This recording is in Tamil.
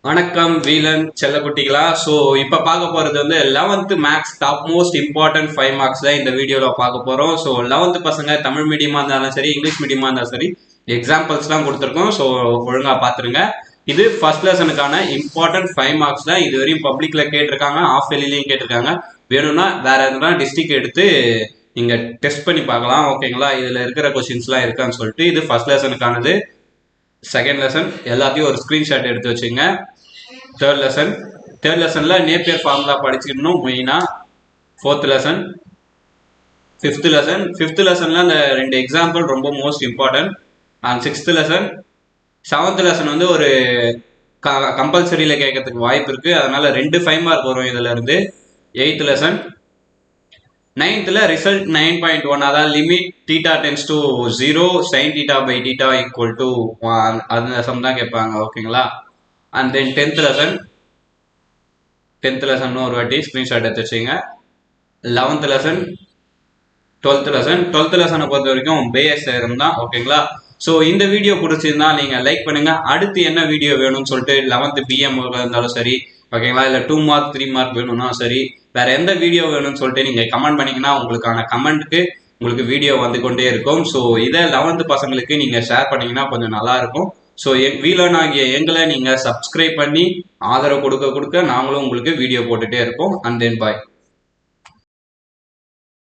வணக்கம் வீலன் செல்லக்குட்டிகளா. ஸோ இப்போ பார்க்க போகிறது வந்து 11th maths top most important 5 marks தான் இந்த வீடியோவில் பார்க்க போகிறோம். ஸோ 11th பசங்க தமிழ் மீடியமாக இருந்தாலும் சரி, இங்கிலீஷ் மீடியமாக இருந்தாலும் சரி, எக்ஸாம்பிள்ஸ்லாம் கொடுத்துருக்கோம். ஸோ ஒழுங்காக பார்த்துருங்க. இது ஃபர்ஸ்ட் லெசனுக்கான இம்பார்ட்டன்ட் 5 மார்க்ஸ் தான். இது வரையும் பப்ளிக்கில் கேட்டிருக்காங்க, ஆஃப் வெளிலையும் கேட்டிருக்காங்க. வேணும்னா வேற எதுனா டிஸ்ட்ரிக்ட் எடுத்து நீங்கள் டெஸ்ட் பண்ணி பார்க்கலாம். ஓகேங்களா? இதில் இருக்கிற கொஸ்டின்ஸ்லாம் இருக்கான்னு சொல்லிட்டு இது ஃபர்ஸ்ட் லெசனுக்கானது. செகண்ட் லெசன் எல்லாத்தையும் ஒரு ஸ்க்ரீன்ஷாட் எடுத்து வச்சுங்க. தேர்ட் லெசனில் நேப்பியர் ஃபார்முலா படிச்சுக்கணும் மெயினாக. ஃபோர்த் லெசன், ஃபிஃப்த் லெசனில் அந்த 2 எக்ஸாம்பிள் ரொம்ப most important. And sixth lesson, seventh lesson வந்து ஒரு கம்பல்சரியில் கேட்கறதுக்கு வாய்ப்பு இருக்குது. அதனால் 2 5 மார்க் வரும் இதில் இருந்து. எயித் லெசன், நைன்த்தில் ரிசல்ட் 9.1, அதாவது limit theta tends to 0 sine theta by theta equal to 1, அந்த சம் தான் கேட்பாங்க. ஓகேங்களா? அண்ட் தென் டென்த் லெசன் ஒரு வாட்டி ஸ்க்ரீன்ஷாட் எடுத்து வச்சுங்க. 11th லெசன், 12th லெசனை பொறுத்த வரைக்கும் பேஸ் தேரம் தான். ஓகேங்களா? ஸோ இந்த வீடியோ பிடிச்சிருந்தா நீங்கள் லைக் பண்ணுங்க. அடுத்து என்ன வீடியோ வேணும்னு சொல்லிட்டு 11th PM இருந்தாலும் சரி, ஓகேங்களா, இல்லை 2 மார்க் 3 மார்க் வேணும்னா சரி, வேற எந்த வீடியோ வேணும்னு சொல்லிட்டு நீங்கள் கமெண்ட் பண்ணிங்கன்னா உங்களுக்கான கமெண்ட்டுக்கு உங்களுக்கு வீடியோ வந்து கொண்டே இருக்கும். ஸோ இதை 11th பசங்களுக்கு நீங்கள் ஷேர் பண்ணீங்கன்னா கொஞ்சம் நல்லா இருக்கும். ஸோ வீலன் ஆகிய எங்களை நீங்கள் சப்ஸ்கிரைப் பண்ணி ஆதரவு கொடுக்க நாங்களும் உங்களுக்கு வீடியோ போட்டுகிட்டே இருப்போம். And then bye.